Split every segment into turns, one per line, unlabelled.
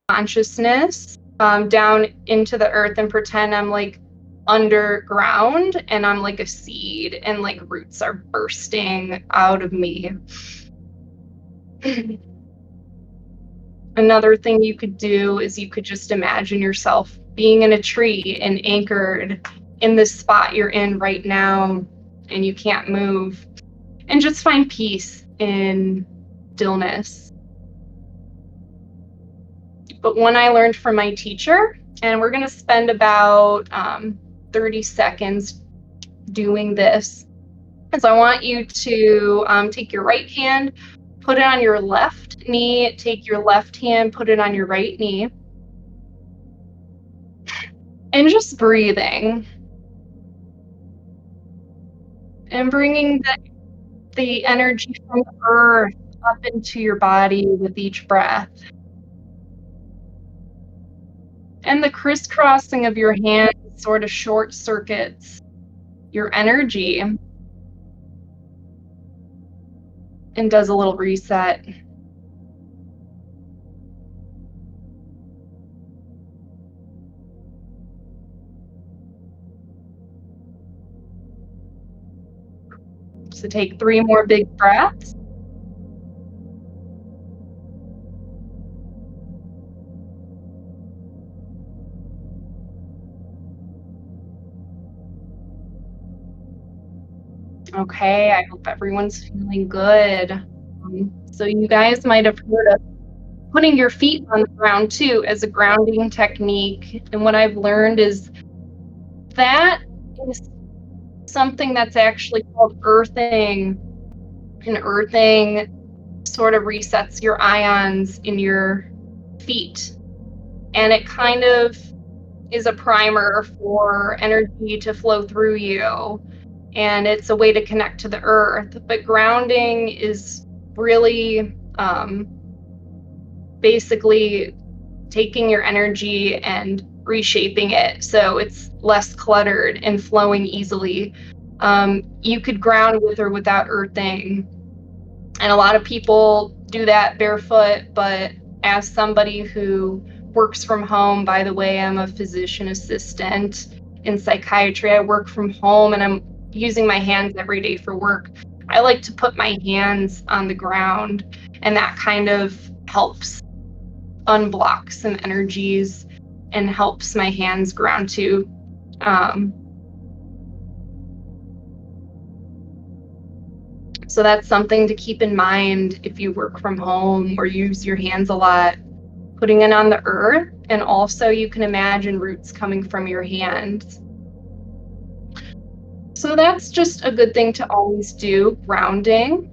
consciousness down into the earth and pretend I'm like underground and I'm like a seed and like roots are bursting out of me. Another thing you could do is you could just imagine yourself being in a tree and anchored in this spot you're in right now and you can't move, and just find peace in stillness. But one I learned from my teacher, and we're going to spend about 30 seconds doing this, is I want you to take your right hand, put it on your left knee, take your left hand, put it on your right knee, and just breathing and bringing the energy from the earth up into your body with each breath. And the crisscrossing of your hands sort of short circuits your energy and does a little reset. So take 3 more big breaths. Okay, I hope everyone's feeling good. So you guys might have heard of putting your feet on the ground too as a grounding technique. And what I've learned is that is something that's actually called earthing. And earthing sort of resets your ions in your feet. And it kind of is a primer for energy to flow through you. And it's a way to connect to the earth. But grounding is really basically taking your energy and reshaping it so it's less cluttered and flowing easily. You could ground with or without earthing, and a lot of people do that barefoot, but as somebody who works from home, by the way, I'm a physician assistant in psychiatry. I work from home and I'm using my hands every day for work. I like to put my hands on the ground, and that kind of helps unblock some energies and helps my hands ground too. So that's something to keep in mind if you work from home or use your hands a lot, putting it on the earth. And also you can imagine roots coming from your hands. So that's just a good thing to always do, grounding.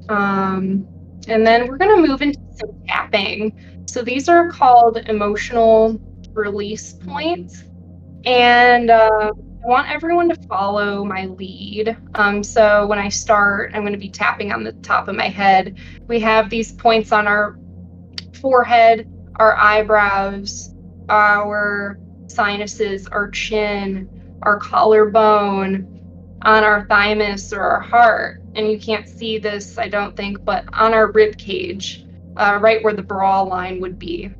And then we're going to move into some tapping. So these are called emotional release points. And I want everyone to follow my lead. So when I start, I'm going to be tapping on the top of my head. We have these points on our forehead, our eyebrows, our sinuses, our chin, our collarbone, on our thymus or our heart. And you can't see this, I don't think, but on our rib cage, right where the bra line would be.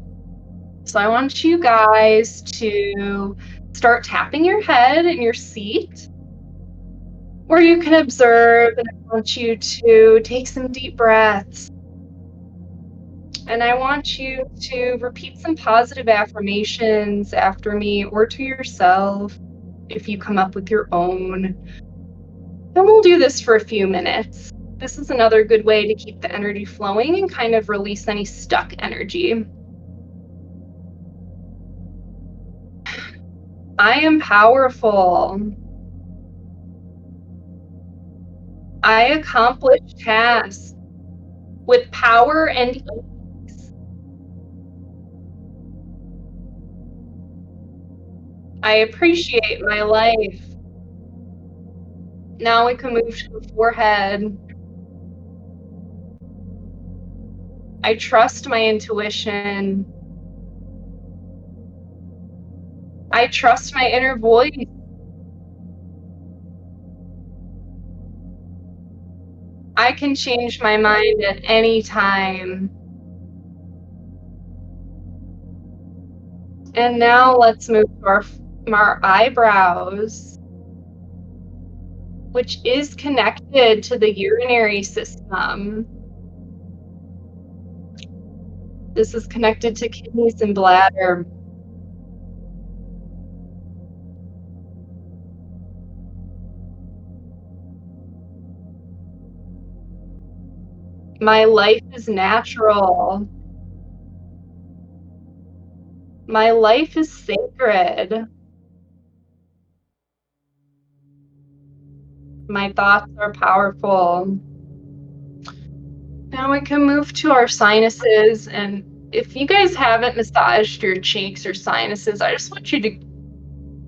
So I want you guys to start tapping your head in your seat, or you can observe, and I want you to take some deep breaths. And I want you to repeat some positive affirmations after me or to yourself if you come up with your own. And we'll do this for a few minutes. This is another good way to keep the energy flowing and kind of release any stuck energy. I am powerful. I accomplish tasks with power and ease. I appreciate my life. Now we can move to the forehead. I trust my intuition. I trust my inner voice. I can change my mind at any time. And now let's move to our eyebrows, which is connected to the urinary system. This is connected to kidneys and bladder. My life is natural. My life is sacred. My thoughts are powerful. Now we can move to our sinuses, and if you guys haven't massaged your cheeks or sinuses, I just want you to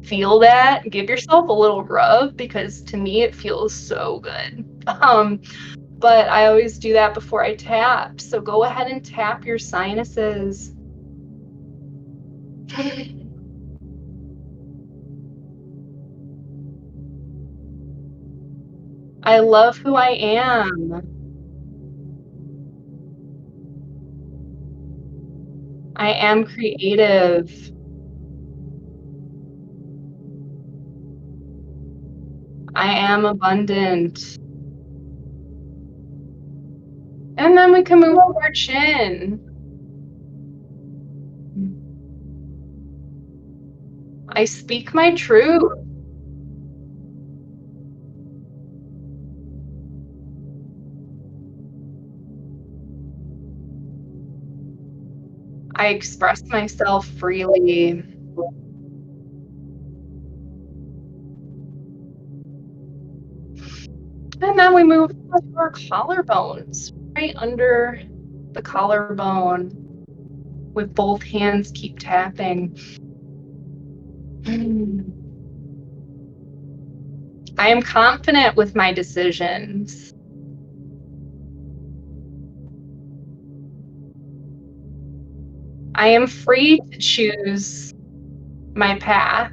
feel that. Give yourself a little rub, because to me it feels so good. But I always do that before I tap. So go ahead and tap your sinuses. I love who I am. I am creative. I am abundant. And then we can move to our chin. I speak my truth. I express myself freely. And then we move to our collarbones, right under the collarbone. With both hands, keep tapping. I am confident with my decisions. I am free to choose my path.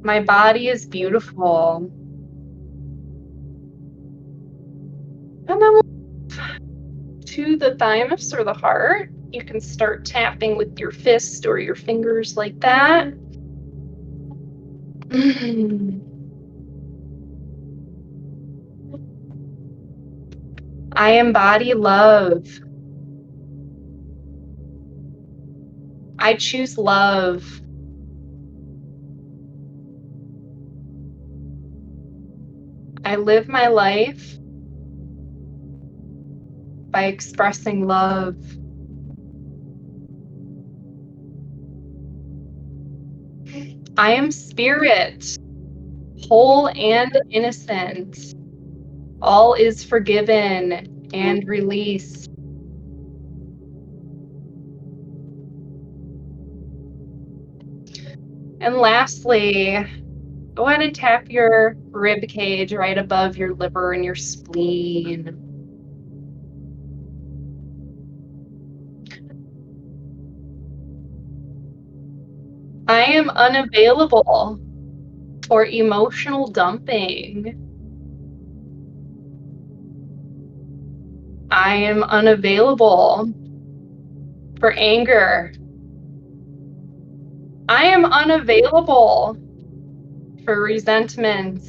My body is beautiful. And then we'll move to the thymus or the heart. You can start tapping with your fist or your fingers like that. I embody love. I choose love. I live my life by expressing love. I am spirit, whole and innocent. All is forgiven and released. And lastly, go ahead and tap your rib cage right above your liver and your spleen. I am unavailable for emotional dumping. I am unavailable for anger. I am unavailable for resentment.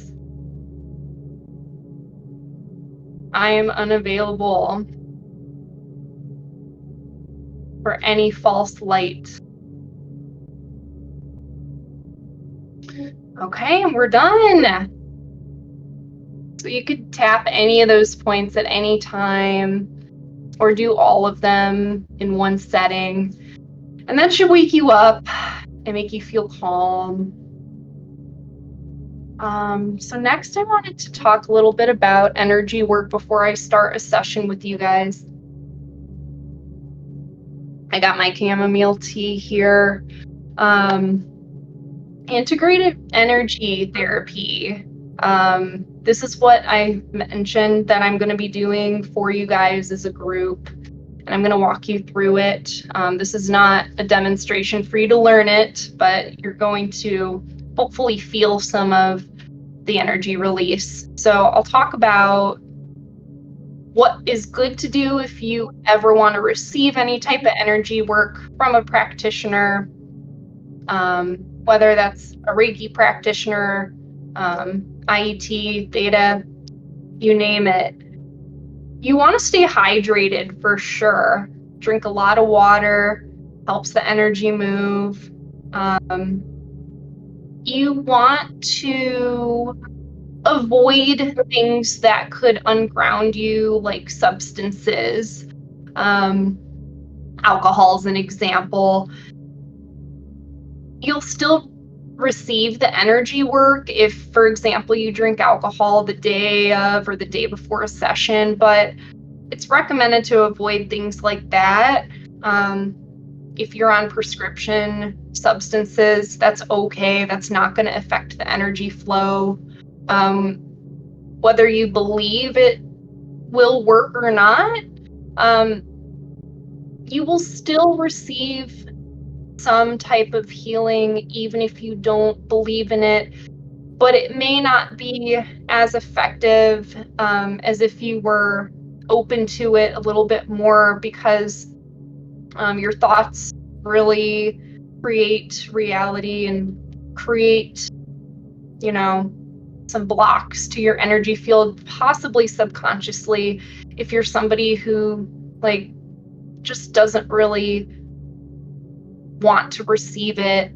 I am unavailable for any false light. Okay, and we're done. So you could tap any of those points at any time or do all of them in one setting. And that should wake you up and make you feel calm. So next I wanted to talk a little bit about energy work before I start a session with you guys. I got my chamomile tea here. Integrative Energy Therapy. This is what I mentioned that I'm going to be doing for you guys as a group, and I'm going to walk you through it. This is not a demonstration for you to learn it, but you're going to hopefully feel some of the energy release. So I'll talk about what is good to do if you ever want to receive any type of energy work from a practitioner, whether that's a Reiki practitioner, IET, Theta, you name it. You want to stay hydrated for sure. Drink a lot of water, helps the energy move. You want to avoid things that could unground you, like substances. Alcohol is an example. You'll still receive the energy work if, for example, you drink alcohol the day of or the day before a session, but it's recommended to avoid things like that. If you're on prescription substances, that's okay. That's not going to affect the energy flow. Whether you believe it will work or not, you will still receive some type of healing, even if you don't believe in it, but it may not be as effective as if you were open to it a little bit more, because your thoughts really create reality and create, some blocks to your energy field, possibly subconsciously, if you're somebody who just doesn't really want to receive it.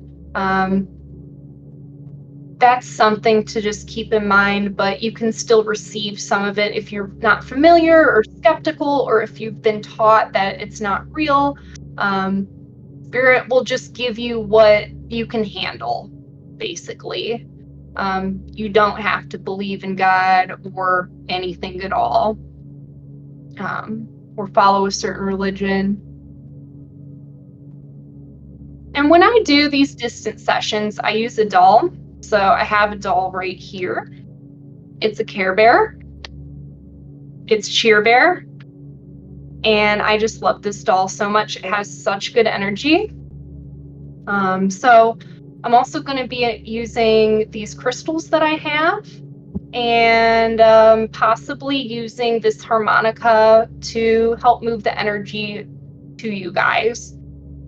That's something to just keep in mind, but you can still receive some of it if you're not familiar or skeptical, or if you've been taught that it's not real. Spirit will just give you what you can handle, basically. You don't have to believe in God or anything at all, or follow a certain religion. And when I do these distant sessions, I use a doll. So I have a doll right here. It's a Care Bear. It's Cheer Bear. And I just love this doll so much. It has such good energy. So I'm also going to be using these crystals that I have, and possibly using this harmonica to help move the energy to you guys.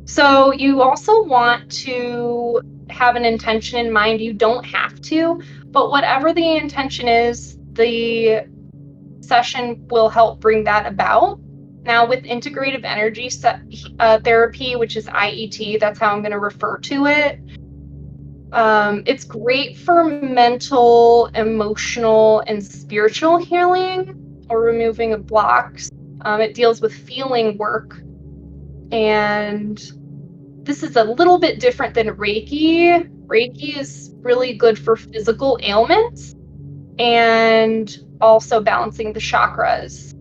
So you also want to have an intention in mind. You don't have to, but whatever the intention is, the session will help bring that about. Now, with Integrative Energy Therapy, which is IET, that's how I'm going to refer to it. It's great for mental, emotional, and spiritual healing, or removing of blocks. It deals with feeling work, and this is a little bit different than Reiki. Reiki is really good for physical ailments and also balancing the chakras.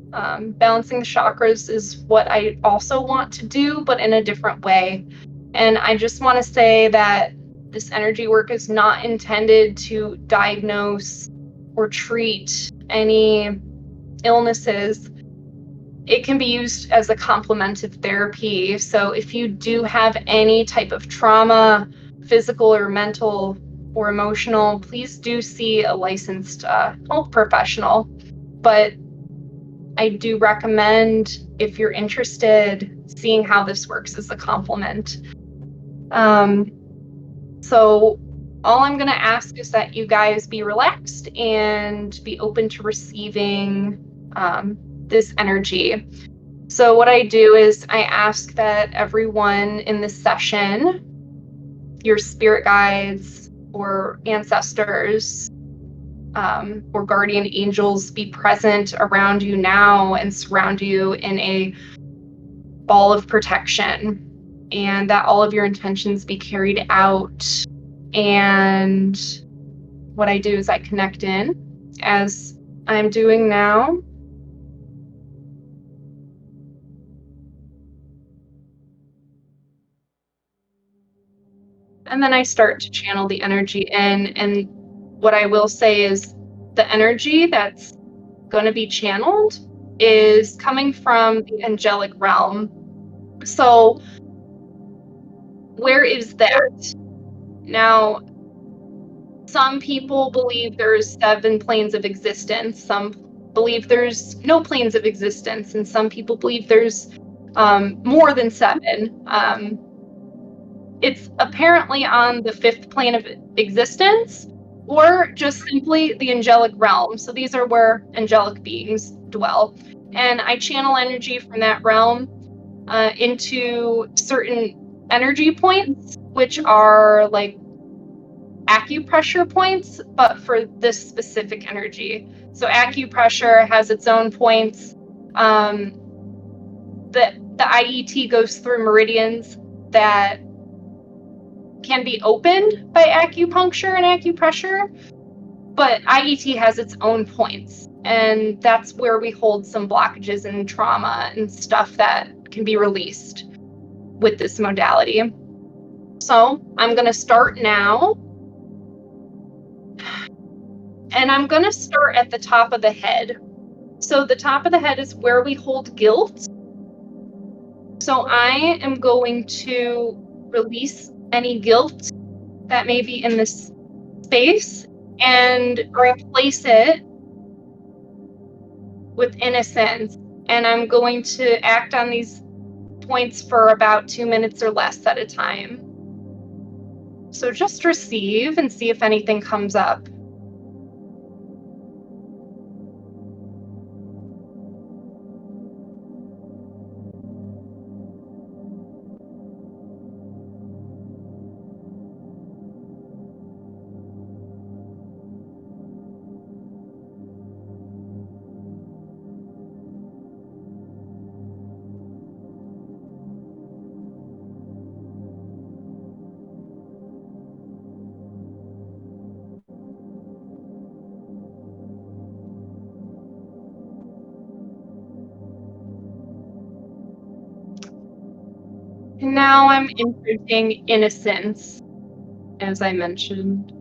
Balancing the chakras is what I also want to do, but in a different way. And I just want to say that this energy work is not intended to diagnose or treat any illnesses. It can be used as a complementive therapy. So if you do have any type of trauma, physical or mental or emotional, please do see a licensed health professional. But I do recommend, if you're interested, seeing how this works as a complement. So all I'm going to ask is that you guys be relaxed and be open to receiving this energy. So what I do is I ask that everyone in this session, your spirit guides or ancestors or guardian angels, be present around you now and surround you in a ball of protection, and that all of your intentions be carried out. And what I do is I connect in, as I'm doing now. And then I start to channel the energy in. And what I will say is the energy that's going to be channeled is coming from the angelic realm. So where is that? Now, some people believe there's 7 planes of existence. Some believe there's no planes of existence, and some people believe there's more than 7. It's apparently on the 5th plane of existence, or just simply the angelic realm. So these are where angelic beings dwell. And I channel energy from that realm into certain energy points, which are like acupressure points, but for this specific energy. So acupressure has its own points. The IET goes through meridians that can be opened by acupuncture and acupressure, but IET has its own points, and that's where we hold some blockages and trauma and stuff that can be released with this modality. So I'm going to start now, and I'm going to start at the top of the head. So the top of the head is where we hold guilt. So I am going to release any guilt that may be in this space and replace it with innocence. And I'm going to act on these points for about 2 minutes or less at a time. So just receive and see if anything comes up. And now I'm imprinting innocence, as I mentioned.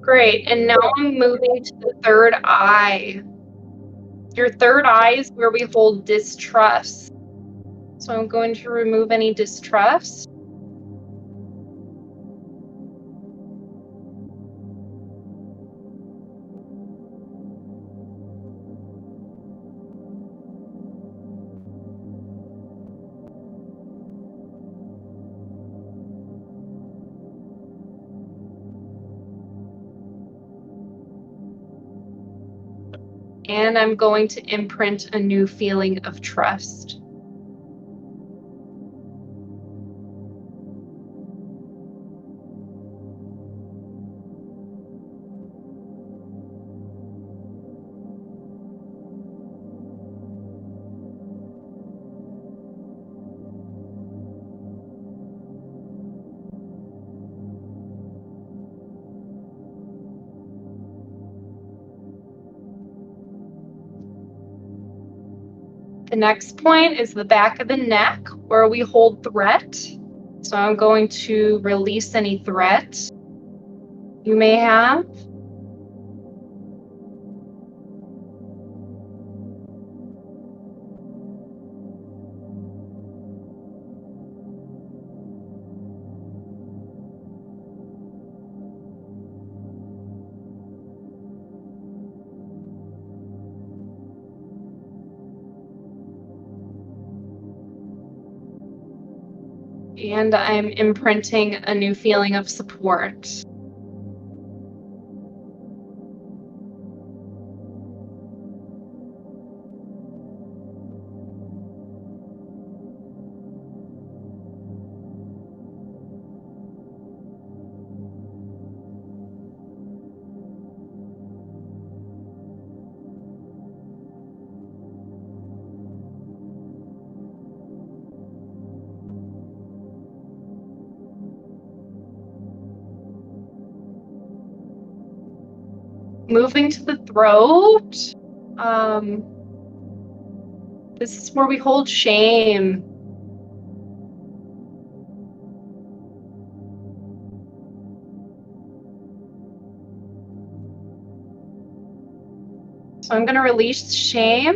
Great, and now I'm moving to the third eye. Your third eye is where we hold distrust. So I'm going to remove any distrust. And I'm going to imprint a new feeling of trust. The next point is the back of the neck, where we hold threat. So I'm going to release any threat you may have. And I'm imprinting a new feeling of support. Moving to the throat, This is where we hold shame. So I'm going to release shame,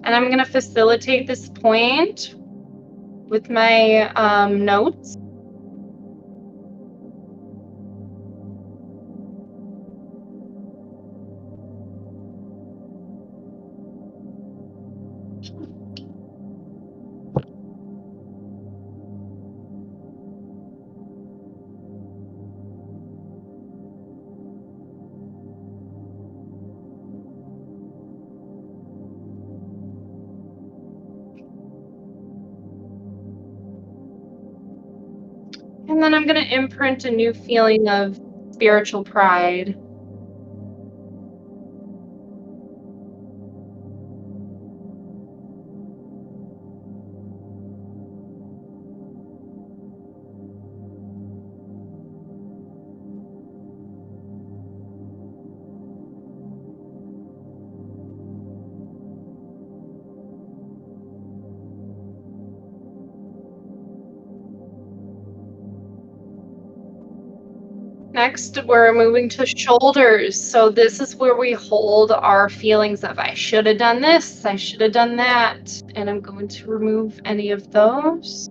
and I'm going to facilitate this point with my notes. And then I'm going to imprint a new feeling of spiritual pride. Next, we're moving to shoulders. So this is where we hold our feelings of I should have done this, I should have done that. And I'm going to remove any of those.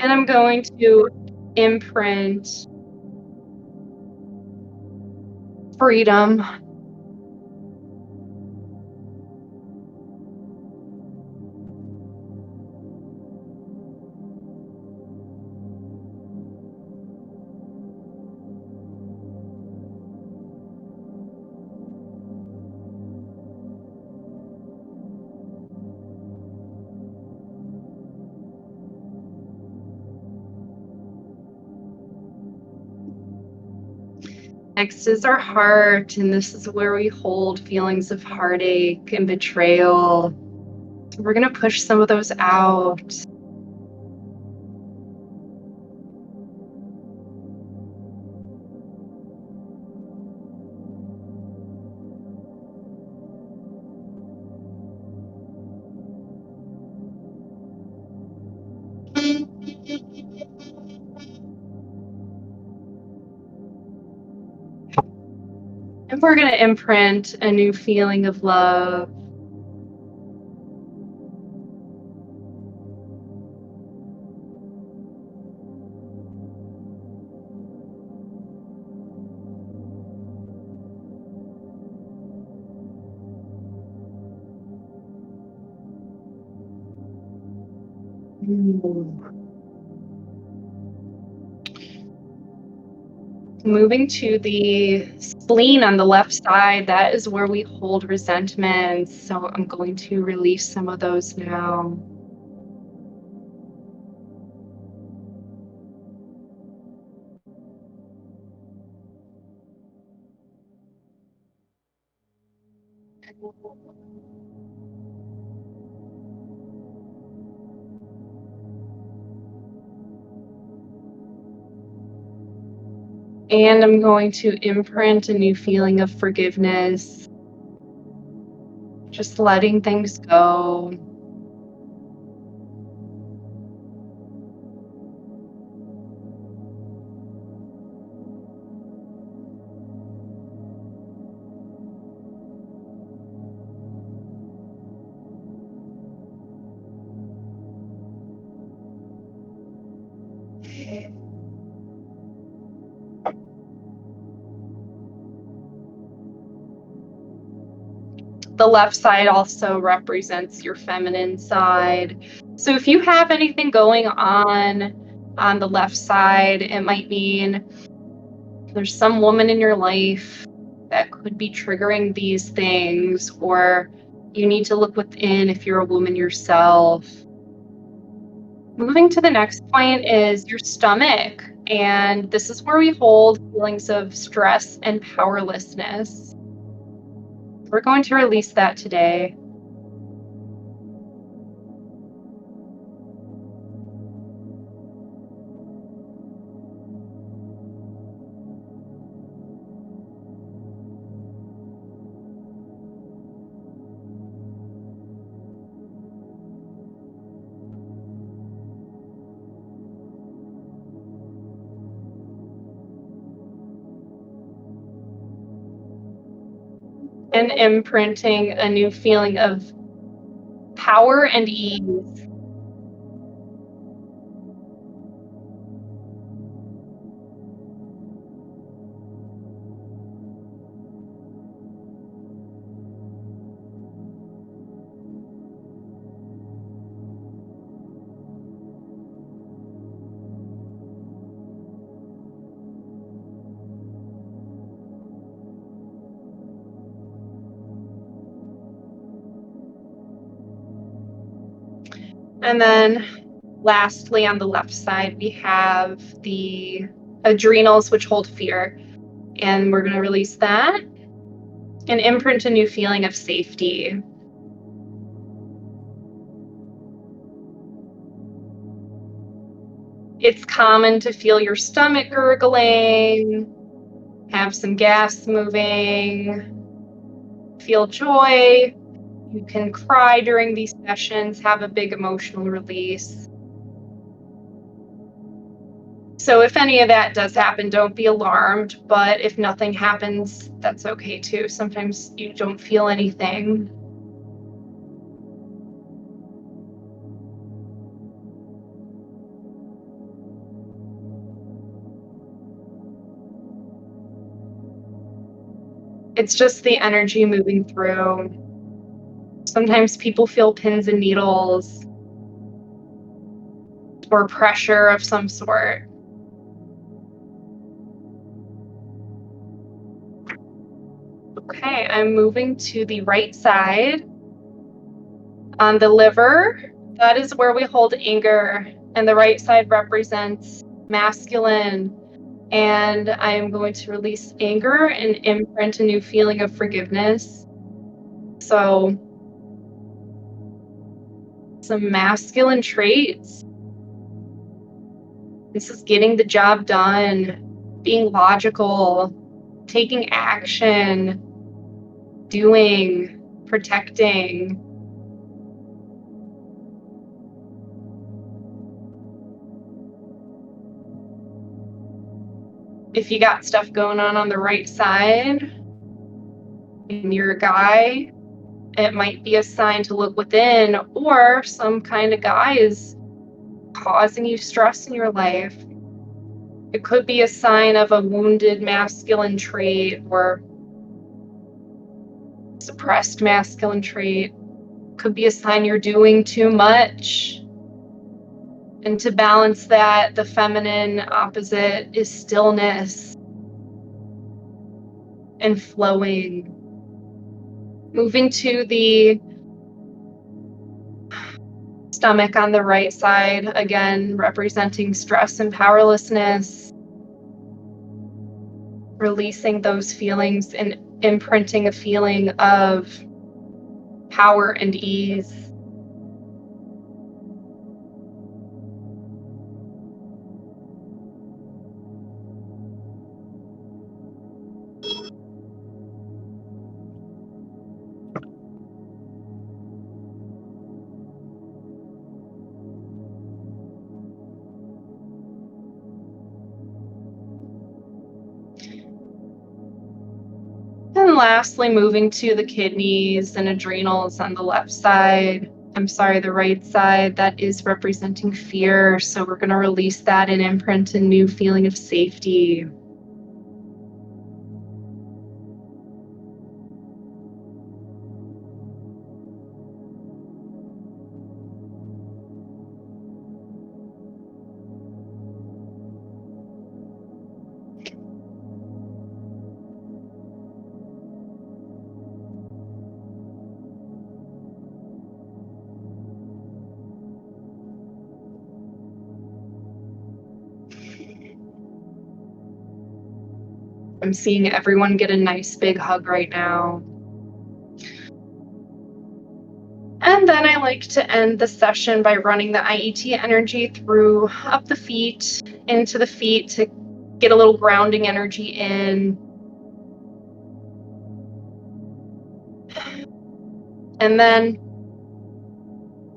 And I'm going to imprint freedom. Next is our heart, and this is where we hold feelings of heartache and betrayal. We're going to push some of those out. And we're going to imprint a new feeling of love. Moving to the spleen on the left side, that is where we hold resentments. So I'm going to release some of those now. And I'm going to imprint a new feeling of forgiveness. Just letting things go. The left side also represents your feminine side. So if you have anything going on the left side, it might mean there's some woman in your life that could be triggering these things, or you need to look within if you're a woman yourself. Moving to the next point is your stomach. And this is where we hold feelings of stress and powerlessness. We're going to release that today. And imprinting a new feeling of power and ease. And then lastly, on the left side, we have the adrenals, which hold fear. And we're going to release that and imprint a new feeling of safety. It's common to feel your stomach gurgling, have some gas moving, feel joy. You can cry during these sessions, have a big emotional release. So if any of that does happen, don't be alarmed. But if nothing happens, that's okay too. Sometimes you don't feel anything. It's just the energy moving through. Sometimes people feel pins and needles or pressure of some sort. Okay, I'm moving to the right side. On the liver, that is where we hold anger, and the right side represents masculine. And I'm going to release anger and imprint a new feeling of forgiveness. So, some masculine traits. This is getting the job done, being logical, taking action, doing, protecting. If you got stuff going on the right side and you're a guy, it might be a sign to look within, or some kind of guy is causing you stress in your life. It could be a sign of a wounded masculine trait or suppressed masculine trait. Could be a sign you're doing too much. And to balance that, the feminine opposite is stillness and flowing. Moving to the stomach on the right side, again, representing stress and powerlessness. Releasing those feelings and imprinting a feeling of power and ease. And lastly, moving to the kidneys and adrenals on the left side. I'm sorry, the right side, that is representing fear. So we're going to release that and imprint a new feeling of safety. I'm seeing everyone get a nice big hug right now. And then I like to end the session by running the IET energy through up the feet, into the feet to get a little grounding energy in. And then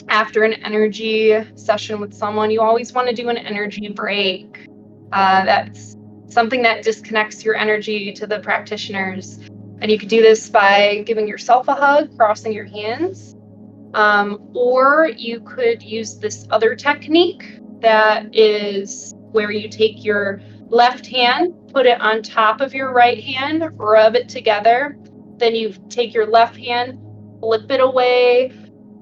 after an energy session with someone, you always want to do an energy break. That's something that disconnects your energy to the practitioners. And you could do this by giving yourself a hug, crossing your hands. Or you could use this other technique that is where you take your left hand, put it on top of your right hand, rub it together. Then you take your left hand, flip it away,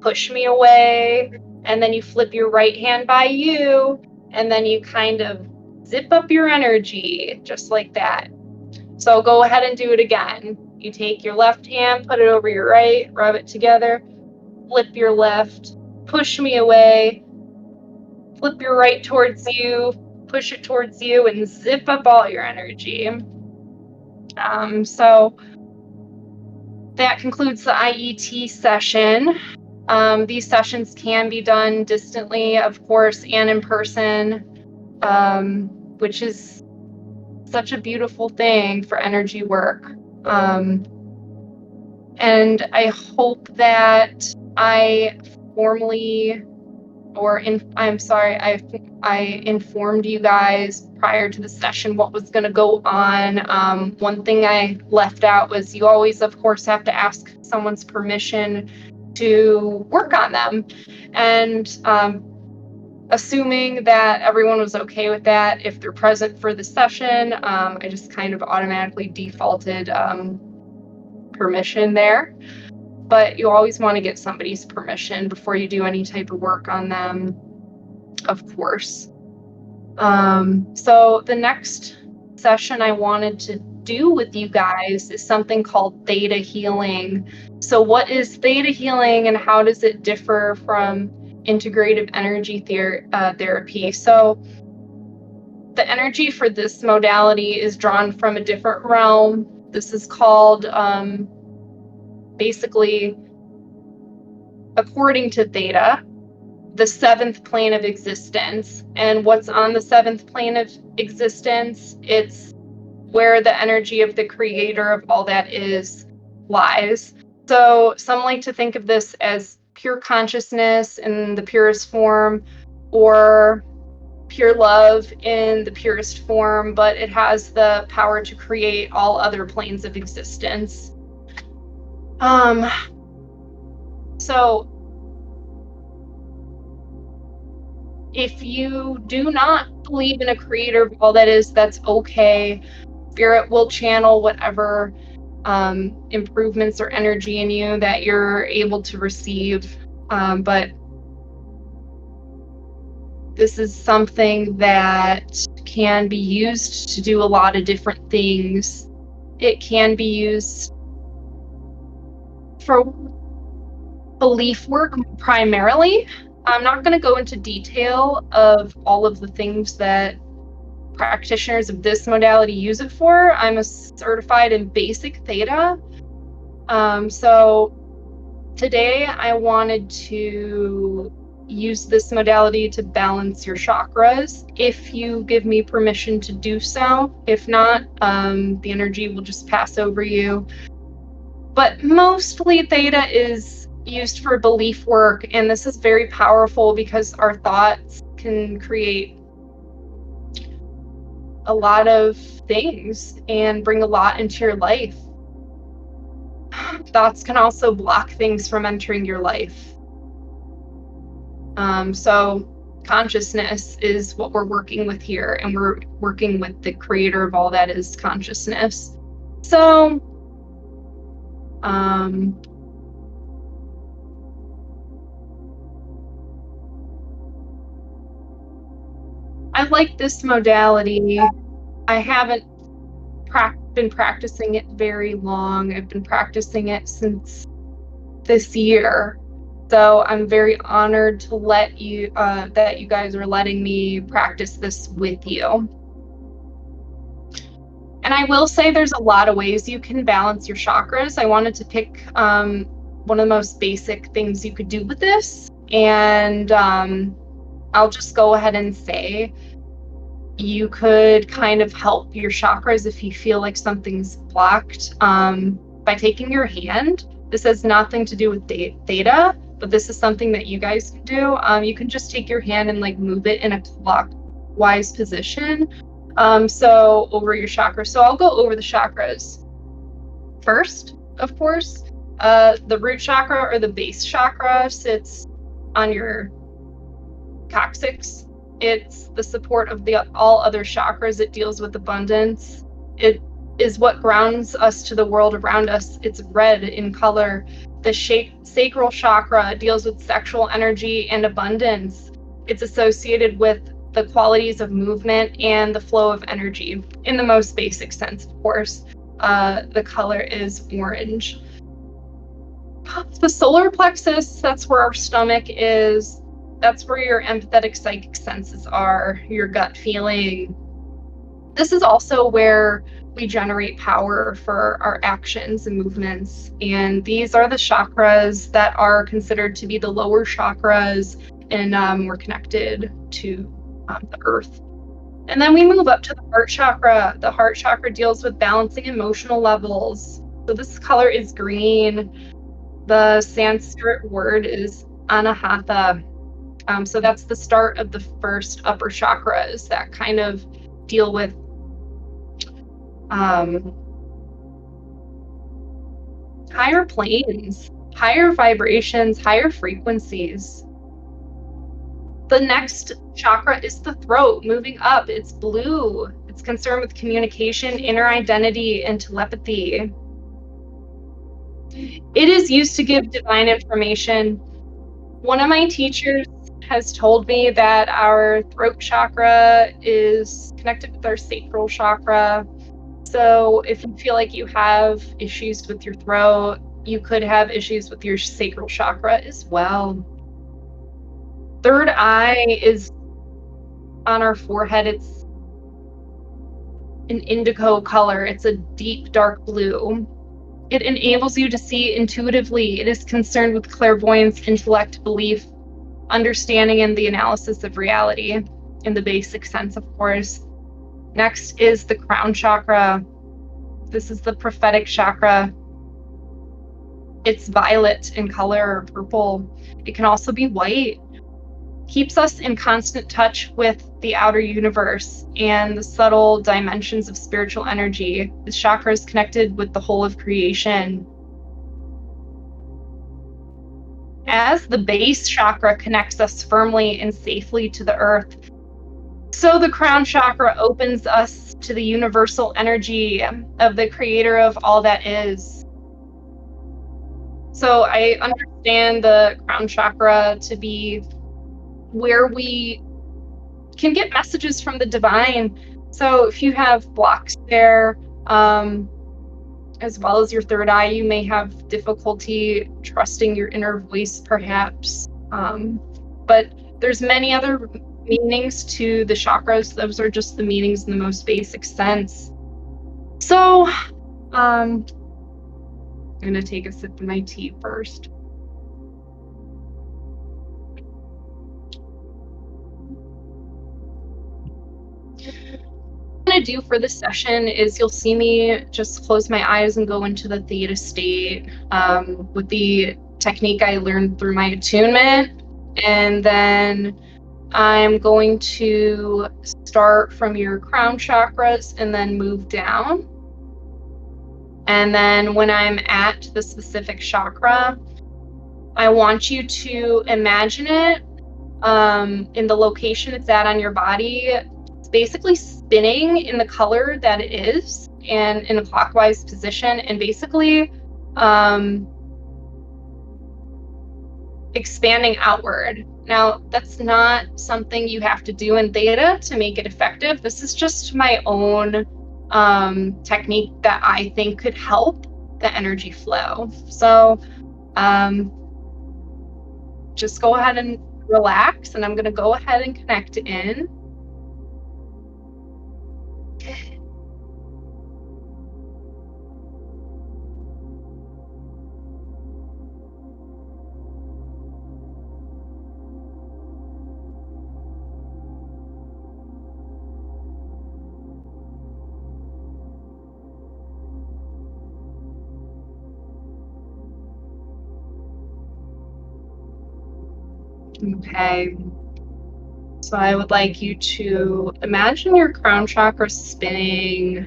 push me away, and then you flip your right hand by you, and then you kind of zip up your energy just like that. So go ahead and do it again. You take your left hand, put it over your right, rub it together, flip your left, push me away, flip your right towards you, push it towards you, and zip up all your energy. So that concludes the IET session. These sessions can be done distantly, of course, and in person, which is such a beautiful thing for energy work. And I hope that I informed you guys prior to the session what was going to go on. One thing I left out was you always, of course, have to ask someone's permission to work on them. And assuming that everyone was okay with that, if they're present for the session, I just kind of automatically defaulted permission there. But you always want to get somebody's permission before you do any type of work on them, of course. So the next session I wanted to do with you guys is something called Theta Healing. So what is Theta Healing and how does it differ from Integrative Energy Therapy? So the energy for this modality is drawn from a different realm. This is called, basically, according to Theta, the seventh plane of existence. And what's on the seventh plane of existence? It's where the energy of the creator of all that is lies. So some like to think of this as pure consciousness in the purest form, or pure love in the purest form, but it has the power to create all other planes of existence. So if you do not believe in a creator of all that is, that's okay. Spirit will channel whatever improvements or energy in you that you're able to receive. But this is something that can be used to do a lot of different things. It can be used for belief work primarily. I'm not going to go into detail of all of the things that practitioners of this modality use it for. I'm a certified in basic theta. So today I wanted to use this modality to balance your chakras, if you give me permission to do so. If not, the energy will just pass over you. But mostly theta is used for belief work, and this is very powerful because our thoughts can create a lot of things and bring a lot into your life. Thoughts can also block things from entering your life. So consciousness is what we're working with here, and we're working with the creator of all that is consciousness. So I like this modality. I haven't been practicing it very long. I've been practicing it since this year. So I'm very honored to let you, that you guys are letting me practice this with you. And I will say there's a lot of ways you can balance your chakras. I wanted to pick one of the most basic things you could do with this. And I'll just go ahead and say you could kind of help your chakras if you feel like something's blocked by taking your hand. This has nothing to do with theta, but this is something that you guys can do. You can just take your hand and like move it in a clockwise position. So over your chakras. So I'll go over the chakras first, of course. The root chakra or the base chakra sits on your coccyx. It's the support of all other chakras. It deals with abundance. It is what grounds us to the world around us. It's red in color. The sacral chakra deals with sexual energy and abundance. It's associated with the qualities of movement and the flow of energy in the most basic sense, of course. The color is orange. The solar plexus, that's where our stomach is. That's where your empathetic psychic senses are, your gut feeling. This is also where we generate power for our actions and movements. And these are the chakras that are considered to be the lower chakras, and we're connected to the earth. And then we move up to the heart chakra. The heart chakra deals with balancing emotional levels. So this color is green. The Sanskrit word is anahata. So that's the start of the first upper chakras that kind of deal with higher planes, higher vibrations, higher frequencies. The next chakra is the throat, moving up. It's blue. It's concerned with communication, inner identity, and telepathy. It is used to give divine information. One of my teachers has told me that our throat chakra is connected with our sacral chakra. So if you feel like you have issues with your throat, you could have issues with your sacral chakra as well. Third eye is on our forehead. It's an indigo color. It's a deep dark blue. It enables you to see intuitively. It is concerned with clairvoyance, intellect, belief, understanding, and the analysis of reality in the basic sense, of course. Next is the crown chakra. This is the prophetic chakra. It's violet in color or purple. It can also be white. Keeps us in constant touch with the outer universe and the subtle dimensions of spiritual energy. This chakra is connected with the whole of creation. As the base chakra connects us firmly and safely to the earth, so the crown chakra opens us to the universal energy of the creator of all that is. So I understand the crown chakra to be where we can get messages from the divine. So if you have blocks there, as well as your third eye, you may have difficulty trusting your inner voice, perhaps. But there's many other meanings to the chakras. Those are just the meanings in the most basic sense. So I'm going to take a sip of my tea first. What I'm going to do for this session is you'll see me just close my eyes and go into the theta state with the technique I learned through my attunement. And then I'm going to start from your crown chakras and then move down. And then when I'm at the specific chakra, I want you to imagine it in the location it's at on your body. It's basically spinning in the color that it is and in a clockwise position, and basically expanding outward. Now, that's not something you have to do in theta to make it effective. This is just my own technique that I think could help the energy flow. So just go ahead and relax, and I'm going to go ahead and connect in. Okay. So I would like you to imagine your crown chakra spinning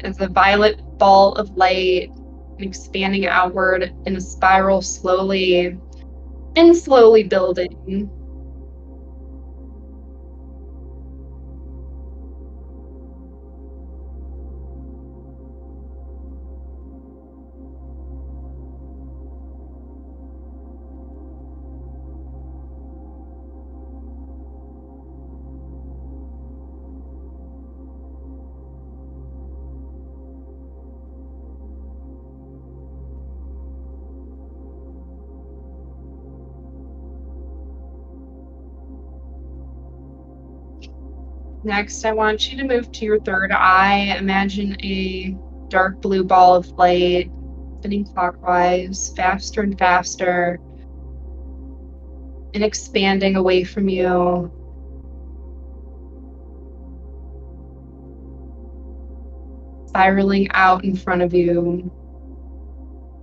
as a violet ball of light and expanding outward in a spiral slowly and slowly building. Next, I want you to move to your third eye. Imagine a dark blue ball of light spinning clockwise, faster and faster, and expanding away from you. Spiraling out in front of you,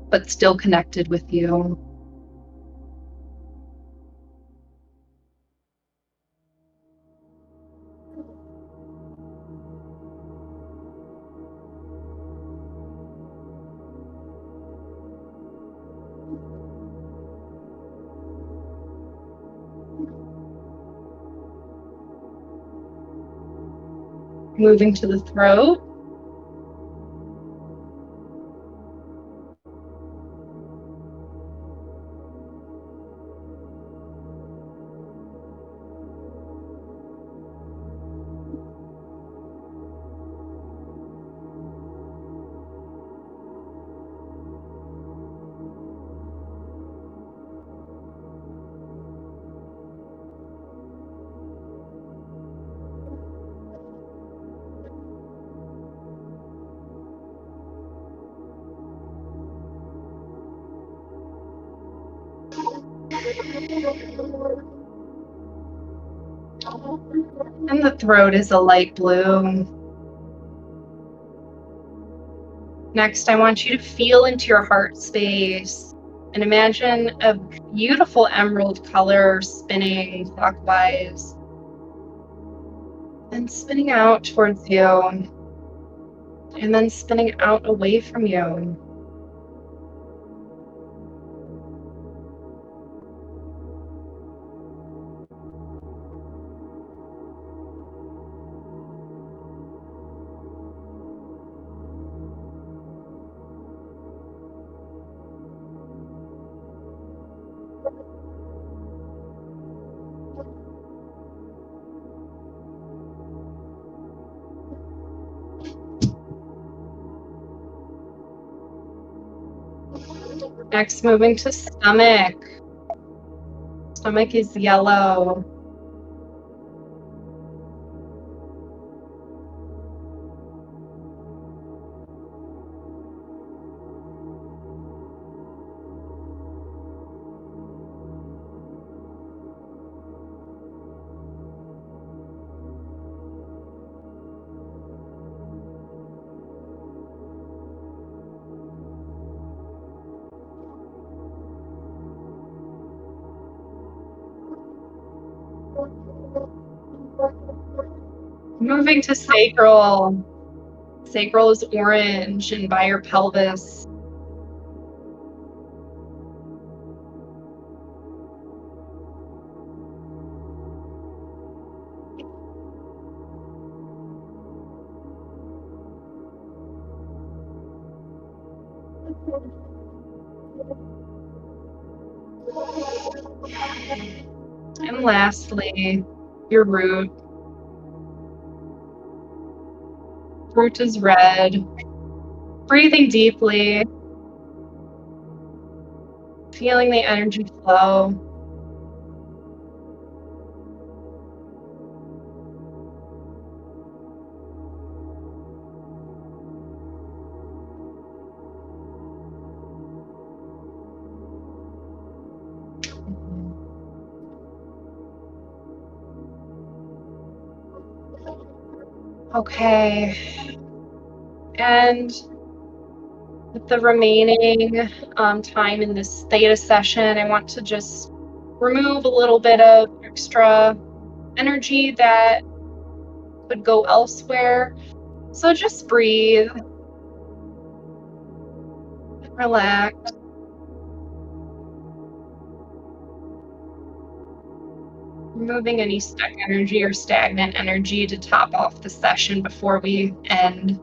but still connected with you. Moving to the throat. And the throat is a light blue. Next, I want you to feel into your heart space and imagine a beautiful emerald color spinning clockwise and spinning out towards you, and then spinning out away from you. Next, moving to stomach. Stomach is yellow. Moving to sacral. Sacral is orange and by your pelvis. And lastly, your root. Root is red. Breathing deeply. Feeling the energy flow. Okay. And with the remaining time in this theta session, I want to just remove a little bit of extra energy that would go elsewhere. So just breathe, relax. Removing any stuck energy or stagnant energy to top off the session before we end.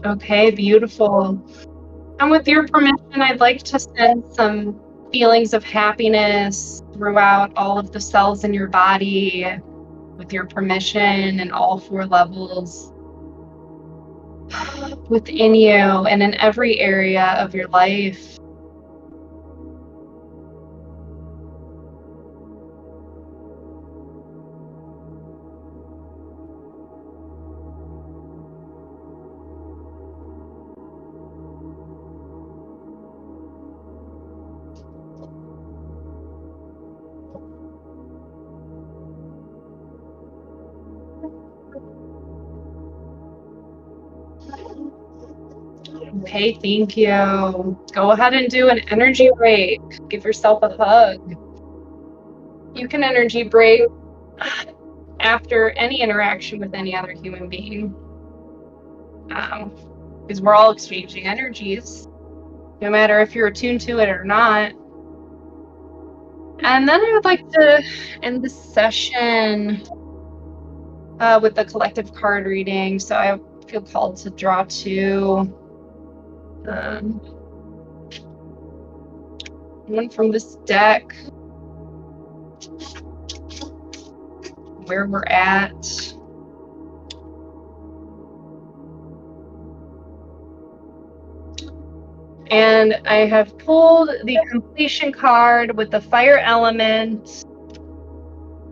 Okay, beautiful. And with your permission, I'd like to send some feelings of happiness throughout all of the cells in your body, with your permission, and all 4 levels within you and in every area of your life. Okay, thank you. Go ahead and do an energy break. Give yourself a hug. You can energy break after any interaction with any other human being, because we're all exchanging energies, no matter if you're attuned to it or not. And then I would like to end the session with the collective card reading. So I feel called to draw 2. One from this deck, where we're at. And I have pulled the completion card with the fire element.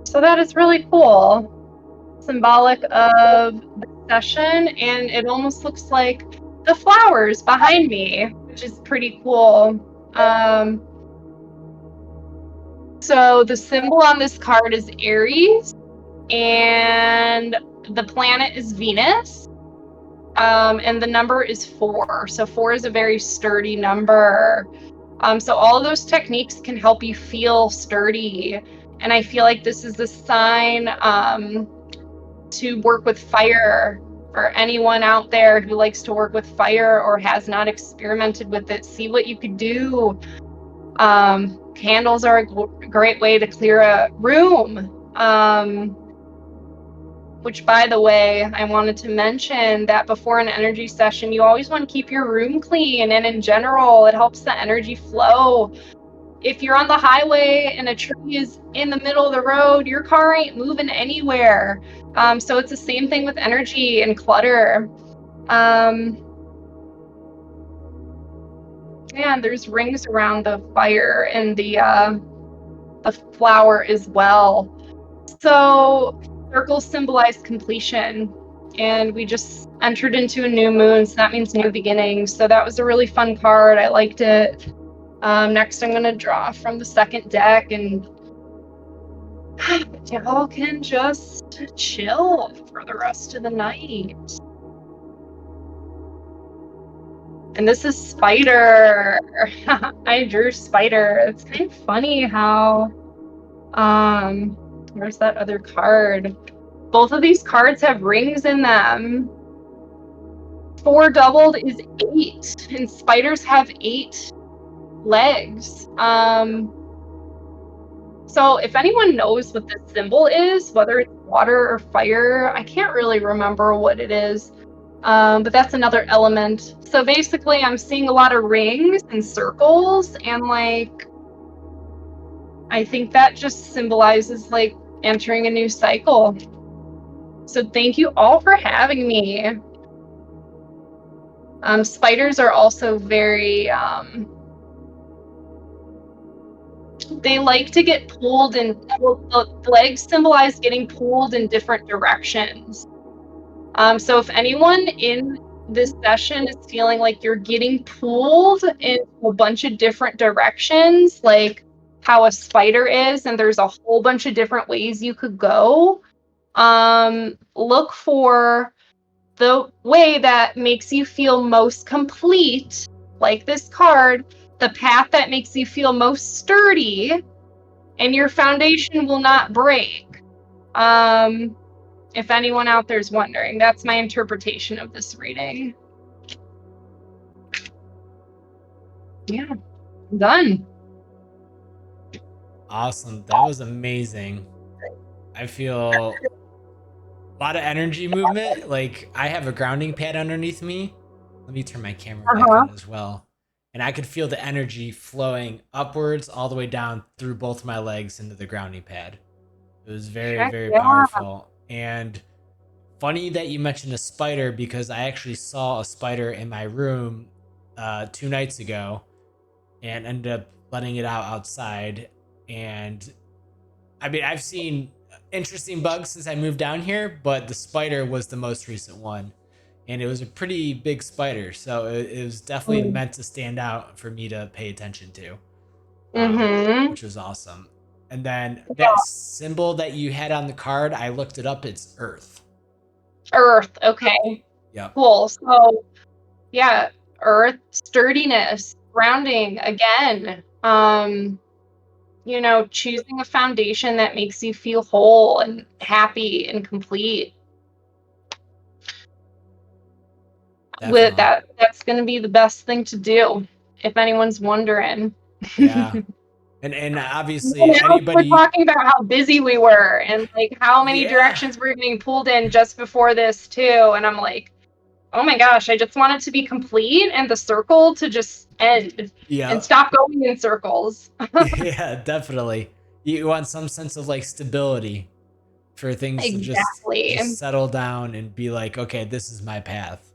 So that is really cool. Symbolic of the session, and it almost looks like the flowers behind me, which is pretty cool. So the symbol on this card is Aries, and the planet is Venus, and the number is 4. So 4 is a very sturdy number. So all of those techniques can help you feel sturdy, and I feel like this is a sign to work with fire. For anyone out there who likes to work with fire or has not experimented with it, see what you could do. Candles are a great way to clear a room. Which, by the way, I wanted to mention that before an energy session, you always want to keep your room clean, and in general, it helps the energy flow. If you're on the highway and a tree is in the middle of the road, your car ain't moving anywhere. So it's the same thing with energy and clutter. And there's rings around the fire and the flower as well. So circles symbolize completion, and we just entered into a new moon, so that means new beginnings. So that was a really fun card. I liked it. Next, I'm going to draw from the second deck, and y'all can just chill for the rest of the night. And this is Spider. I drew Spider. It's kind of funny how, where's that other card? Both of these cards have rings in them. 4 doubled is 8, and spiders have 8 legs. So if anyone knows what this symbol is, whether it's water or fire, I can't really remember what it is. But that's another element. So basically, I'm seeing a lot of rings and circles, and like, I think that just symbolizes like entering a new cycle. So thank you all for having me. Spiders are also very, they like to get pulled in, the legs symbolize getting pulled in different directions. So if anyone in this session is feeling like you're getting pulled in a bunch of different directions, like how a spider is, and there's a whole bunch of different ways you could go, look for the way that makes you feel most complete, like this card, the path that makes you feel most sturdy, and your foundation will not break. If anyone out there is wondering, that's my interpretation of this reading. Yeah, I'm done.
Awesome. That was amazing. I feel a lot of energy movement. Like, I have a grounding pad underneath me. Let me turn my camera back on as well. And I could feel the energy flowing upwards all the way down through both my legs into the grounding pad. It was very, very powerful. And funny that you mentioned a spider, because I actually saw a spider in my room 2 nights ago and ended up letting it out outside. And I mean, I've seen interesting bugs since I moved down here, but the spider was the most recent one. And it was a pretty big spider. So it was definitely meant to stand out for me to pay attention to, which was awesome. And then that symbol that you had on the card, I looked it up. It's Earth.
Earth. Okay.
Yeah.
Cool. So, yeah, Earth, sturdiness, grounding again. You know, choosing a foundation that makes you feel whole and happy and complete.
Definitely.
With that's going to be the best thing to do, if anyone's wondering.
Yeah. And obviously,
we're talking about how busy we were and like how many directions we're getting pulled in just before this too. And I'm like, oh my gosh, I just want it to be complete and the circle to just end and stop going in circles.
Yeah, definitely. You want some sense of like stability for things to just settle down and be like, okay, this is my path.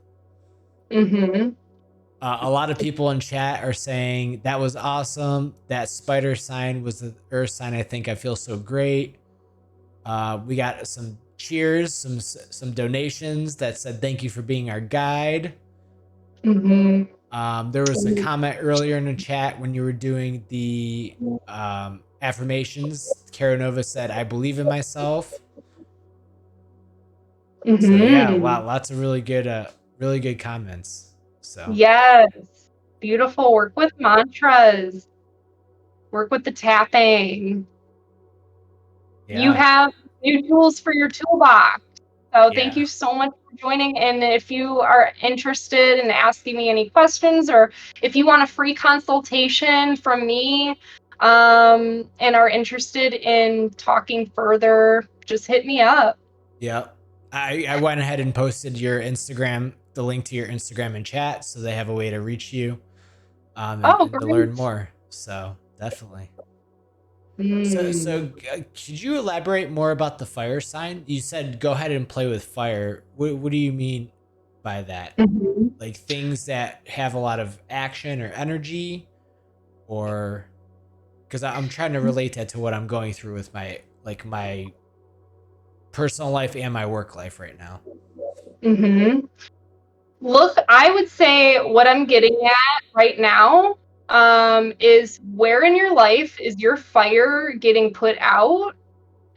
A lot of people in chat are saying that was awesome. That spider sign was the earth sign. I think I feel so great. We got some cheers, some donations that said thank you for being our guide. There was a comment earlier in the chat when you were doing the affirmations. Karanova said, "I believe in myself." So yeah, wow, lots of really good comments. So
yes, beautiful. Work with mantras. Work with the tapping. Yeah. You have new tools for your toolbox. So thank you so much for joining. And if you are interested in asking me any questions, or if you want a free consultation from me, and are interested in talking further, just hit me up.
Yeah. I went ahead and posted your Instagram, the link to your Instagram in chat, so they have a way to reach you and to learn more. So definitely. So could you elaborate more about the fire sign? You said go ahead and play with fire. What do you mean by that? Like things that have a lot of action or energy, or because I'm trying to relate that to what I'm going through with my personal life and my work life right now.
Look, I would say what I'm getting at right now is where in your life is your fire getting put out,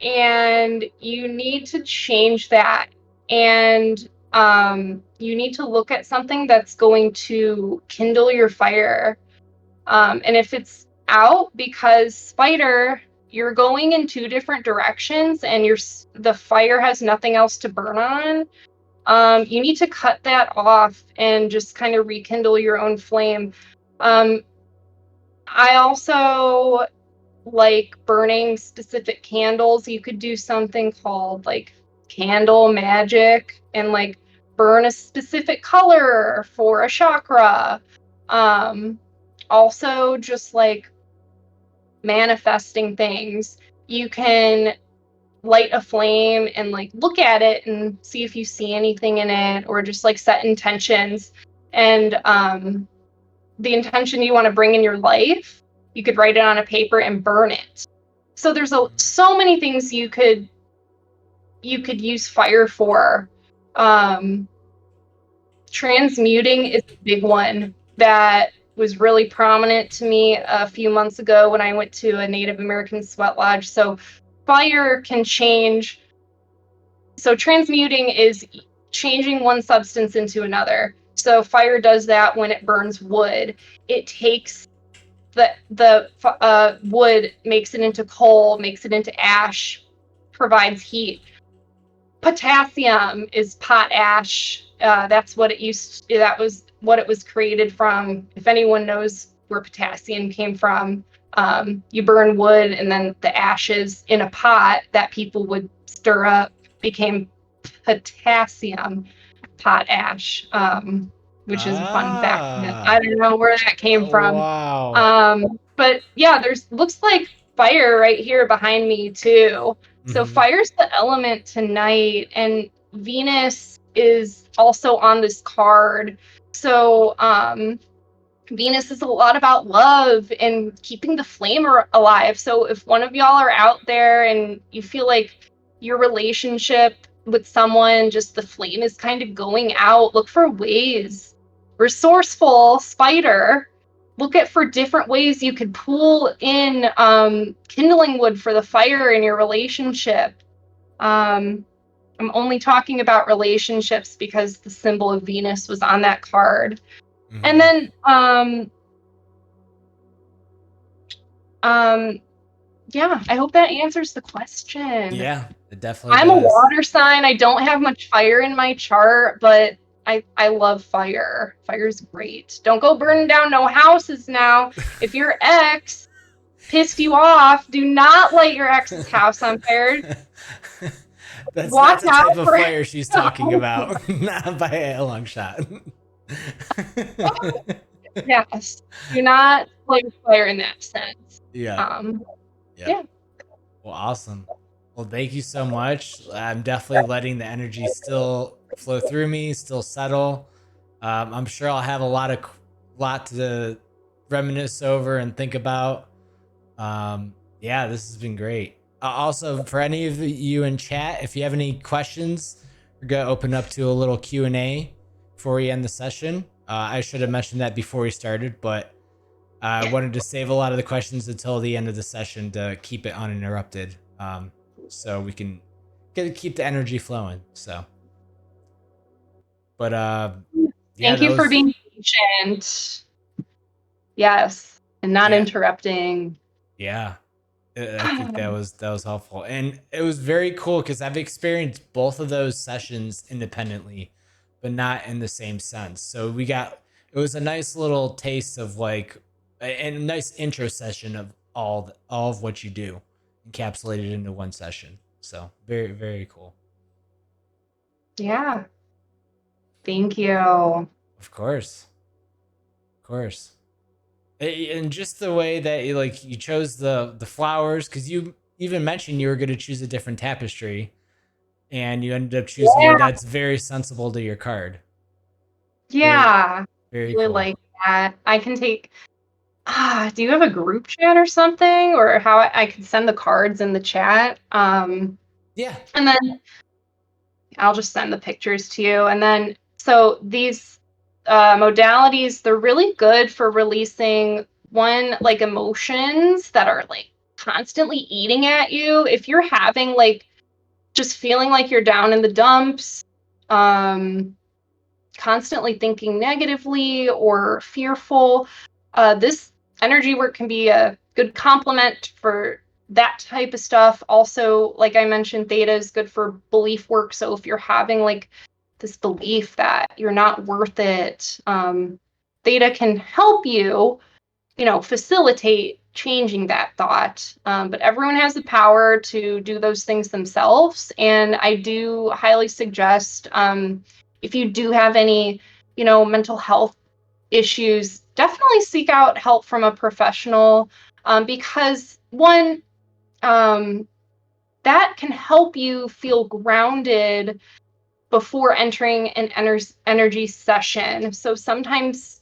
and you need to change that. And you need to look at something that's going to kindle your fire. And if it's out because spider, you're going in 2 different directions and the fire has nothing else to burn on, you need to cut that off and just kind of rekindle your own flame. I also like burning specific candles. You could do something called like candle magic and like burn a specific color for a chakra. Also just like manifesting things. You can light a flame and like look at it and see if you see anything in it, or just like set intentions. and the intention you want to bring in your life. You could write it on a paper and burn it. So there's so many things you could use fire for. Transmuting is a big one that was really prominent to me a few months ago when I went to a Native American sweat lodge. So fire can change. So transmuting is changing one substance into another. So fire does that when it burns wood. It takes the wood, makes it into coal, makes it into ash, provides heat. Potassium is potash. That's what it used. That was what it was created from. If anyone knows where potassium came from, you burn wood, and then the ashes in a pot that people would stir up became potassium potash, which is a fun fact. I don't know where that came from.
Wow.
But yeah, looks like fire right here behind me too. So fire's the element tonight, and Venus is also on this card. So Venus is a lot about love and keeping the flame alive. So if one of y'all are out there and you feel like your relationship with someone, just the flame is kind of going out, look for ways. Resourceful spider, look for different ways you could pull in kindling wood for the fire in your relationship. I'm only talking about relationships because the symbol of Venus was on that card. And then yeah, I hope that answers the question.
Yeah, it definitely
I'm
does.
a water sign. I don't have much fire in my chart, but I love fire. Fire's great. Don't go burning down no houses now. If your ex pissed you off, do not light your ex's house on fire.
That's
Watch
not the
out
type of
for
fire she's talking about. Not by a long shot.
Yes. Do not light fire in that sense.
Yeah.
Yeah.
Well, awesome. Well, thank you so much. I'm definitely letting the energy still flow through me, still settle. I'm sure I'll have a lot to reminisce over and think about. Yeah, this has been great. Also, for any of you in chat, if you have any questions, we're gonna open up to a little Q&A before we end the session. I should have mentioned that before we started, but I wanted to save a lot of the questions until the end of the session to keep it uninterrupted, so we can keep the energy flowing. So, but yeah,
Thank you for being patient. Yes, and not interrupting.
Yeah, I think that was helpful, and it was very cool because I've experienced both of those sessions independently, but not in the same sense. So it was a nice little taste of like a nice intro session of all of what you do encapsulated into one session. So very, very cool.
Yeah. Thank you.
Of course. And just the way that you chose the flowers, because you even mentioned you were going to choose a different tapestry, and you ended up choosing one that's very sensible to your card.
Yeah,
very
really
cool.
like that. I can take. Do you have a group chat or something, or how I could send the cards in the chat?
Yeah.
And then I'll just send the pictures to you. And then so these modalities, they're really good for releasing like emotions that are like constantly eating at you. If you're having like just feeling like you're down in the dumps, constantly thinking negatively or fearful, this energy work can be a good complement for that type of stuff. Also, like I mentioned, theta is good for belief work. So if you're having like this belief that you're not worth it, theta can help you, facilitate changing that thought. But everyone has the power to do those things themselves. And I do highly suggest, if you do have any, mental health issues, definitely seek out help from a professional, because one, that can help you feel grounded, before entering an energy session. So sometimes,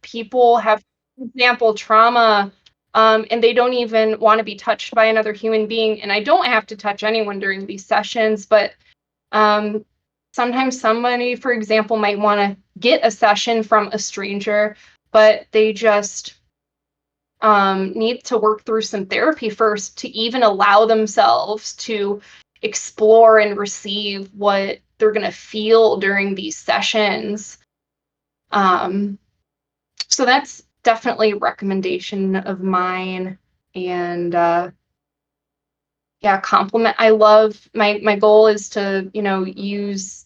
people have, for example, trauma, and they don't even want to be touched by another human being. And I don't have to touch anyone during these sessions, but sometimes somebody, for example, might want to get a session from a stranger, but they just need to work through some therapy first to even allow themselves to explore and receive what they're going to feel during these sessions. So that's definitely a recommendation of mine. And complement. I love my goal is to, use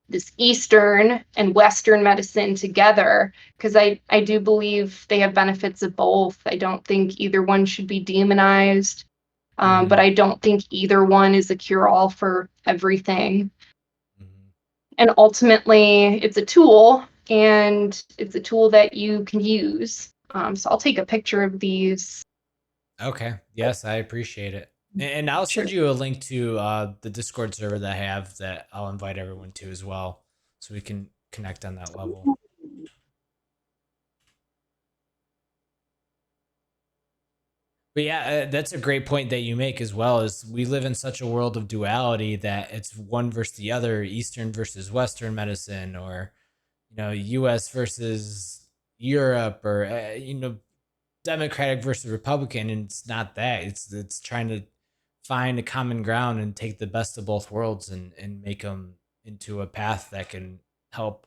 this Eastern and Western medicine together, because I do believe they have benefits of both. I don't think either one should be demonized, but I don't think either one is a cure-all for everything. And ultimately, it's a tool, and it's a tool that you can use. So I'll take a picture of these.
Okay. Yes, I appreciate it. And I'll send you a link to the Discord server that I have that I'll invite everyone to as well, so we can connect on that level. But yeah, that's a great point that you make as well. Is we live in such a world of duality that it's one versus the other, Eastern versus Western medicine, or U.S. versus Europe, or Democratic versus Republican, and it's not that. It's trying to find a common ground and take the best of both worlds and make them into a path that can help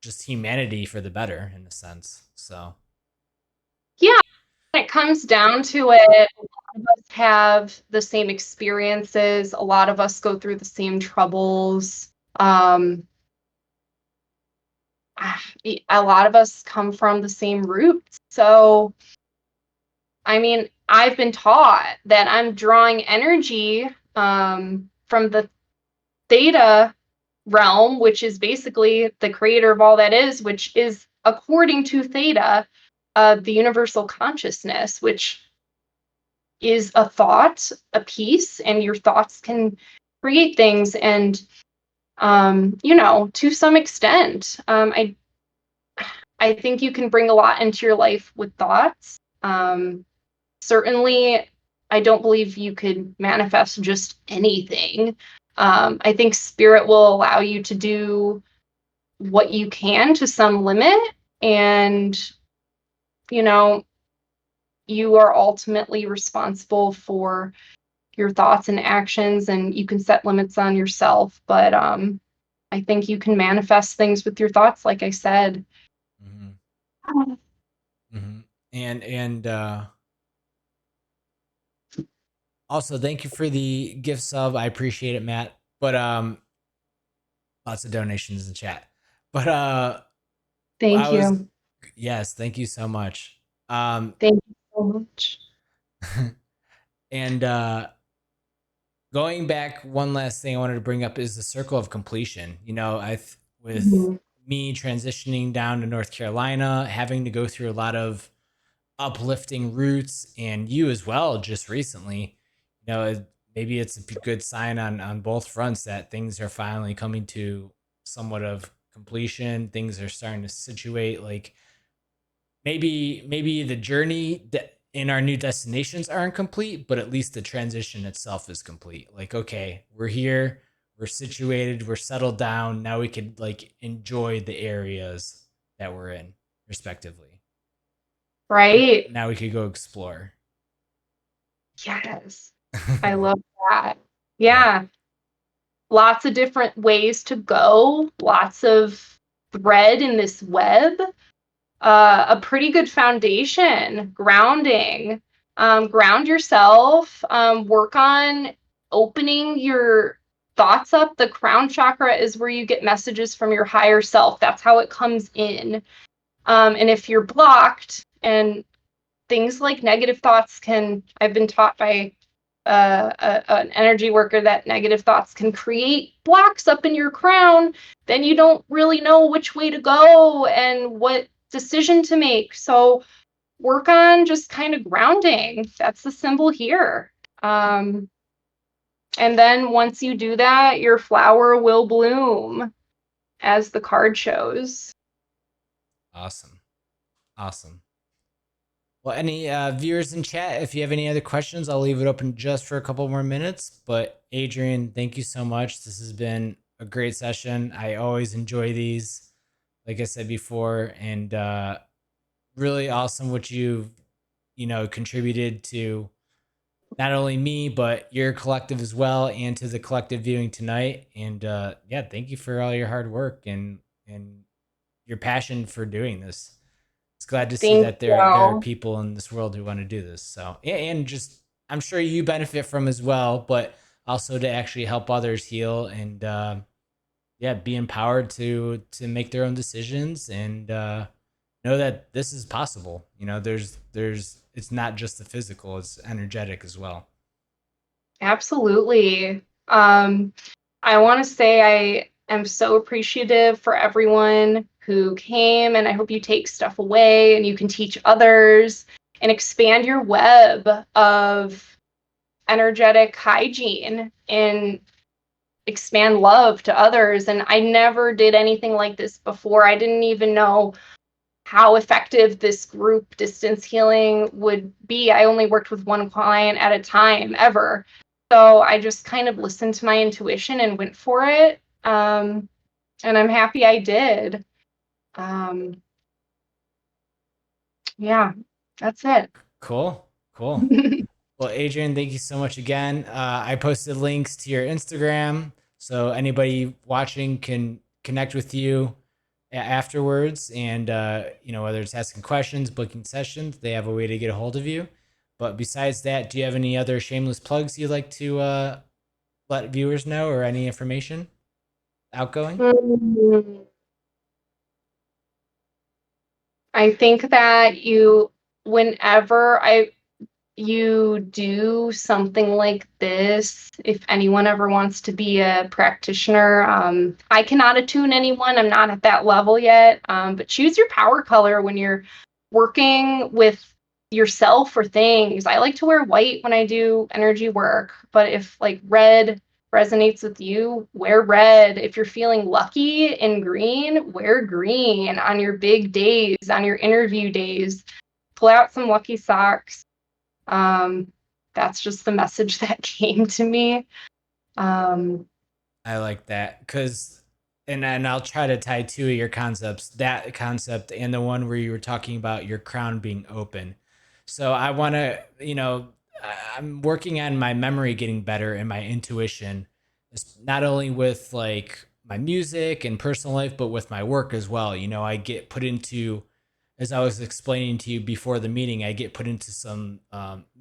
just humanity for the better, in a sense. So
Yeah, when it comes down to it, a lot of us have the same experiences. A lot of us go through the same troubles. A lot of us come from the same roots. So, I mean, I've been taught that I'm drawing energy from the Theta realm, which is basically the creator of all that is, which is, according to Theta, the universal consciousness, which is a thought, a piece, and your thoughts can create things. And, to some extent, I think you can bring a lot into your life with thoughts. Certainly, I don't believe you could manifest just anything. I think spirit will allow you to do what you can to some limit, and you are ultimately responsible for your thoughts and actions, and you can set limits on yourself. But I think you can manifest things with your thoughts, like I said.
And also, thank you for the gift sub. I appreciate it, Matt. But lots of donations in the chat. But
Thank you.
Yes, thank you so much.
Thank you so much.
And going back, one last thing I wanted to bring up is the circle of completion. With me transitioning down to North Carolina, having to go through a lot of uplifting roots, and you as well just recently, maybe it's a good sign on both fronts that things are finally coming to somewhat of completion. Things are starting to situate. Like maybe the journey that in our new destinations aren't complete, but at least the transition itself is complete. Like, okay, we're here, we're situated, we're settled down. Now we could enjoy the areas that we're in respectively.
Right.
Now we could go explore.
Yes. I love that. Yeah. Lots of different ways to go, lots of thread in this web. A pretty good foundation, grounding. Ground yourself, work on opening your thoughts up. The crown chakra is where you get messages from your higher self. That's how it comes in. And if you're blocked, and things like negative thoughts I've been taught by an energy worker that negative thoughts can create blocks up in your crown, then you don't really know which way to go and what decision to make. So work on just kind of grounding. That's the symbol here. And then once you do that, your flower will bloom, as the card shows.
Awesome. Awesome. Well, any viewers in chat, if you have any other questions, I'll leave it open just for a couple more minutes. But Adrienne, thank you so much. This has been a great session. I always enjoy these, like I said before, and really awesome what you've, contributed to not only me, but your collective as well, and to the collective viewing tonight. And yeah, thank you for all your hard work and your passion for doing this. It's glad to see
Thank
that there are
you.
people in this world who want to do this. So and just I'm sure you benefit from as well, but also to actually help others heal and yeah, be empowered to make their own decisions and know that this is possible. There's it's not just the physical; it's energetic as well.
Absolutely. I want to say I am so appreciative for everyone who came, and I hope you take stuff away and you can teach others and expand your web of energetic hygiene and expand love to others. And I never did anything like this before. I didn't even know how effective this group distance healing would be. I only worked with one client at a time ever. So I just kind of listened to my intuition and went for it. And I'm happy I did. Yeah, that's it.
Cool. Well, Adrienne, thank you so much again. I posted links to your Instagram, so anybody watching can connect with you afterwards. And whether it's asking questions, booking sessions, they have a way to get a hold of you. But besides that, do you have any other shameless plugs you'd like to let viewers know, or any information outgoing?
I think that whenever you do something like this, if anyone ever wants to be a practitioner, I cannot attune anyone. I'm not at that level yet. But choose your power color when you're working with yourself or things. I like to wear white when I do energy work, but if like red resonates with you, wear red. If you're feeling lucky in green, wear green on your big days, on your interview days. Pull out some lucky socks. That's just the message that came to me.
I like that because, and I'll try to tie two of your concepts, that concept and the one where you were talking about your crown being open. So I want to, I'm working on my memory getting better and my intuition, not only with like my music and personal life, but with my work as well. I get put into, as I was explaining to you before the meeting, I get put into some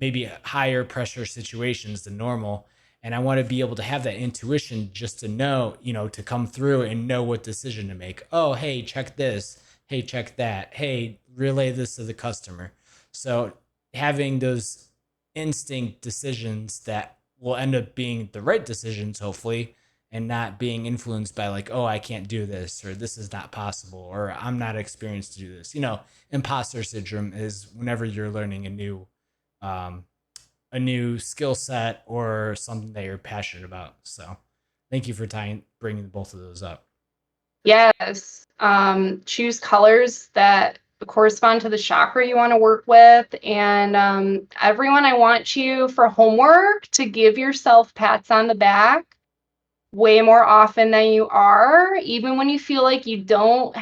maybe higher pressure situations than normal. And I want to be able to have that intuition just to know, to come through and know what decision to make. Oh, hey, check this. Hey, check that. Hey, relay this to the customer. So having those instinct decisions that will end up being the right decisions, hopefully, and not being influenced by like, oh, I can't do this, or this is not possible, or I'm not experienced to do this. Imposter syndrome is whenever you're learning um, a new skill set or something that you're passionate about. So thank you for bringing both of those up.
Yes. Choose colors that correspond to the chakra you want to work with. And everyone, I want you for homework to give yourself pats on the back way more often than you are, even when you feel like you don't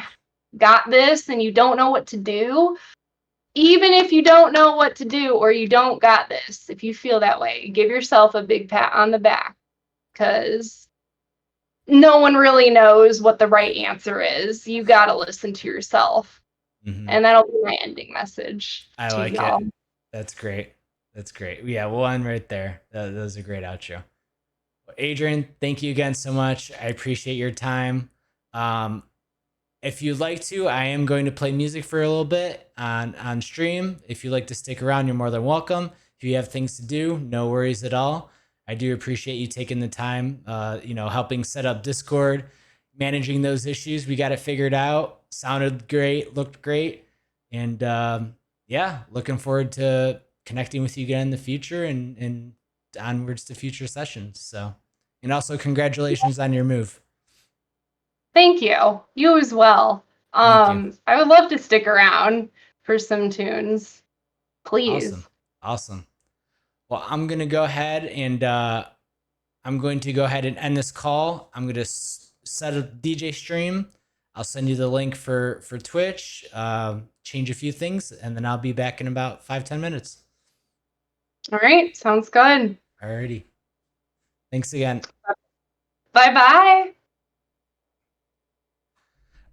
got this and you don't know what to do. Even if you don't know what to do or you don't got this, if you feel that way, give yourself a big pat on the back, because no one really knows what the right answer is. You got to listen to yourself.
Mm-hmm.
And that'll be my ending message
I
to
like
y'all.
it. That's great. Yeah, we'll end right there. That was a great outro. Adrienne, thank you again so much. I appreciate your time. If you'd like to, I am going to play music for a little bit on stream. If you'd like to stick around, you're more than welcome. If you have things to do, no worries at all. I do appreciate you taking the time, helping set up Discord, managing those issues. We got it figured out. Sounded great, looked great. And yeah, looking forward to connecting with you again in the future and onwards to future sessions. So, and also congratulations on your move.
Thank you. You as well.
Thank you.
I would love to stick around for some tunes. Please.
Awesome. Well, I'm going to go ahead and end this call. I'm going to set a DJ stream. I'll send you the link for Twitch, change a few things, and then I'll be back in about 5-10 minutes.
All right. Sounds good.
Alrighty. Thanks again.
Bye-bye.